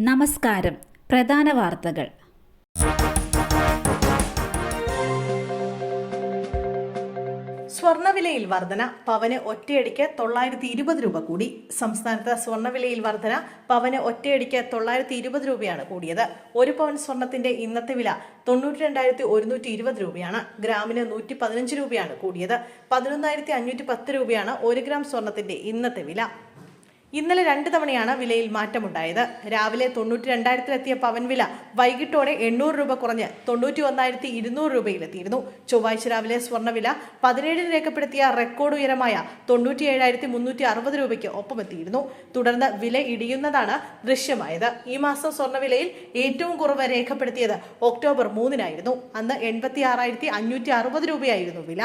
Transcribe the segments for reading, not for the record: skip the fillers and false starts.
നമസ്കാരം. പ്രധാന വാർത്തകൾ. സ്വർണ്ണവിലയിൽ വർധന. പവന് ഒറ്റയടിക്ക് 920 രൂപ കൂടി. സംസ്ഥാനത്ത് സ്വർണ്ണവിലയിൽ വർധന. പവന് ഒറ്റയടിക്ക് 920 രൂപയാണ് കൂടിയത്. ഒരു പവൻ സ്വർണത്തിന്റെ ഇന്നത്തെ വില 92,120 രൂപയാണ്. ഗ്രാമിന് 115 രൂപയാണ് കൂടിയത്. 11,510 രൂപയാണ് 1 ഗ്രാം സ്വർണത്തിന്റെ ഇന്നത്തെ വില. ഇന്നലെ 2 തവണയാണ് വിലയിൽ മാറ്റമുണ്ടായത്. രാവിലെ 92,000-ലെത്തിയ പവൻ വില വൈകിട്ടോടെ 800 രൂപ കുറഞ്ഞ് 91,200 രൂപയിലെത്തിയിരുന്നു. ചൊവ്വാഴ്ച രാവിലെ സ്വർണ്ണവില 17 രേഖപ്പെടുത്തിയ റെക്കോർഡ് ഉയരമായ 97,360 രൂപയ്ക്ക് ഒപ്പമെത്തിയിരുന്നു. തുടർന്ന് വില ഇടിയുന്നതാണ് ദൃശ്യമായത്. ഈ മാസം സ്വർണ്ണവിലയിൽ ഏറ്റവും കുറവ് രേഖപ്പെടുത്തിയത് ഒക്ടോബർ 3-നായിരുന്നു. അന്ന് 86,560 രൂപയായിരുന്നു വില.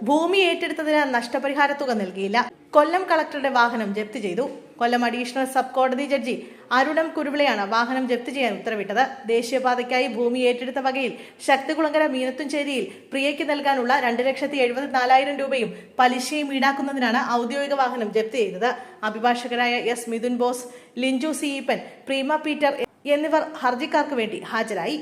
ഭൂമി ഏറ്റെടുത്തതിന് നഷ്ടപരിഹാര തുക നൽകിയില്ല. കൊല്ലം കളക്ടറുടെ വാഹനം ജപ്തി ചെയ്തു. കൊല്ലം അഡീഷണൽ സബ് കോടതി ജഡ്ജി അരുണം കുരുവിളയാണ് വാഹനം ജപ്തി ചെയ്യാൻ ഉത്തരവിട്ടത്. ദേശീയപാതയ്ക്കായി ഭൂമി ഏറ്റെടുത്ത വകയിൽ ശക്തികുളങ്ങര മീനത്തുംചേരിയിൽ പ്രിയയ്ക്ക് നൽകാനുള്ള 2,74,000 രൂപയും പലിശയും ഈടാക്കുന്നതിനാണ് ഔദ്യോഗിക വാഹനം ജപ്തി ചെയ്തത്. അഭിഭാഷകരായ S Mithun boss, Linju സിഈപ്പൻ, prima Peter എന്നിവർ ഹർജിക്കാർക്ക് വേണ്ടി ഹാജരായി.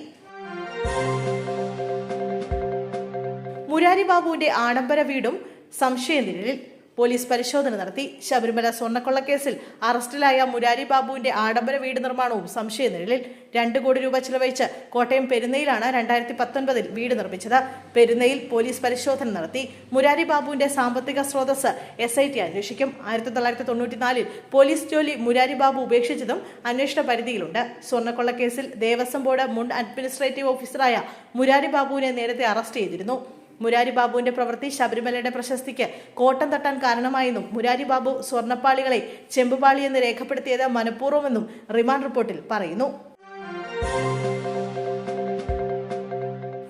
മുരാരി ബാബുവിന്റെ ആഡംബര വീടും സംശയനിഴലിൽ. പോലീസ് പരിശോധന നടത്തി. ശബരിമല സ്വർണ്ണക്കൊള്ളക്കേസിൽ അറസ്റ്റിലായ മുരാരി ബാബുവിന്റെ ആഡംബര വീട് നിർമ്മാണവും സംശയനിഴലിൽ. 2 കോടി രൂപ ചിലവഴിച്ച് കോട്ടയം പെരുന്നയിലാണ് 2019 വീട് നിർമ്മിച്ചത്. പെരുന്നയിൽ പോലീസ് പരിശോധന നടത്തി. മുരാരി ബാബുവിന്റെ സാമ്പത്തിക സ്രോതസ് SIT അന്വേഷിക്കും. 1994 പോലീസ് ജോലി മുരാരി ബാബു ഉപേക്ഷിച്ചതും അന്വേഷണ പരിധിയിലുണ്ട്. സ്വർണ്ണക്കൊള്ളക്കേസിൽ ദേവസ്വം ബോർഡ് മുൻ അഡ്മിനിസ്ട്രേറ്റീവ് ഓഫീസറായ മുരാരി ബാബുവിനെ നേരത്തെ അറസ്റ്റ് ചെയ്തിരുന്നു. മുരാരി ബാബുവിന്റെ പ്രവൃത്തി ശബരിമലയുടെ പ്രശസ്തിക്ക് കോട്ടം തട്ടാൻ കാരണമായെന്നും മുരാരി ബാബു സ്വർണ്ണപ്പാളികളെ ചെമ്പുപാളിയെന്ന് രേഖപ്പെടുത്തിയത് മനഃപൂർവ്വമെന്നും റിമാൻഡ് റിപ്പോർട്ടിൽ പറയുന്നു.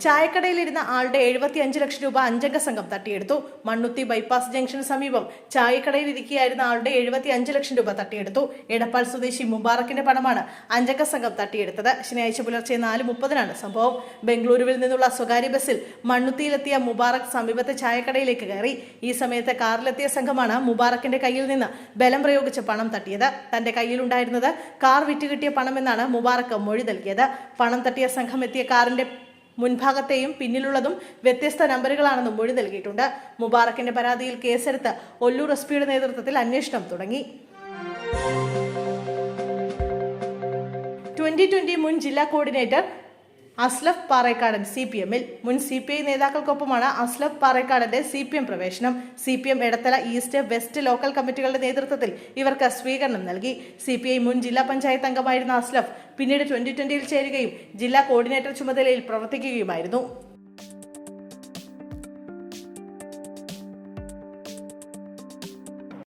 ചായക്കടയിലിരുന്ന ആളുടെ 75 ലക്ഷം രൂപ 5-അംഗ സംഘം തട്ടിയെടുത്തു. മണ്ണുത്തി ബൈപ്പാസ് ജംഗ്ഷന് സമീപം ചായക്കടയിൽ ഇരിക്കുകയായിരുന്ന ആളുടെ 75 ലക്ഷം രൂപ തട്ടിയെടുത്തു. എടപ്പാൾ സ്വദേശി മുബാറക്കിന്റെ പണമാണ് 5-അംഗ സംഘം തട്ടിയെടുത്തത്. ശനിയാഴ്ച പുലർച്ചെ 4:30-നാണ് സംഭവം. ബംഗളൂരുവിൽ നിന്നുള്ള സ്വകാര്യ ബസ്സിൽ മണ്ണുത്തിയിലെത്തിയ മുബാറക് സമീപത്തെ ചായക്കടയിലേക്ക് കയറി. ഈ സമയത്ത് കാറിലെത്തിയ സംഘമാണ് മുബാറക്കിന്റെ കയ്യിൽ നിന്ന് ബലം പ്രയോഗിച്ച് പണം തട്ടിയത്. തന്റെ കയ്യിലുണ്ടായിരുന്നത് കാർ വിറ്റുകിട്ടിയ പണമെന്നാണ് മുബാറക്ക് മൊഴി നൽകിയത്. പണം തട്ടിയ സംഘം എത്തിയ കാറിന്റെ മുൻഭാഗത്തെയും പിന്നിലുള്ളതും വ്യത്യസ്ത നമ്പറുകളാണെന്നും മൊഴി നൽകിയിട്ടുണ്ട്. മുബാറക്കിന്റെ പരാതിയിൽ കേസെടുത്ത് ഒല്ലൂർ SP നേതൃത്വത്തിൽ അന്വേഷണം തുടങ്ങി. 2020 മുൻ ജില്ലാ കോർഡിനേറ്റർ അസ്ലഫ് പാറേക്കാടൻ CPM-ൽ. മുൻ CPI നേതാക്കൾക്കൊപ്പമാണ് അസ്ലഫ് പാറേക്കാടന്റെ CPM പ്രവേശനം. CPM Edathala East, West local കമ്മിറ്റികളുടെ നേതൃത്വത്തിൽ ഇവർക്ക് സ്വീകരണം നൽകി. CPI മുൻ ജില്ലാ പഞ്ചായത്ത് അംഗമായിരുന്ന അസ്ലഫ് പിന്നീട് 2020-ൽ ചേരുകയും ജില്ലാ കോർഡിനേറ്റർ ചുമതലയിൽ പ്രവർത്തിക്കുകയുമായിരുന്നു.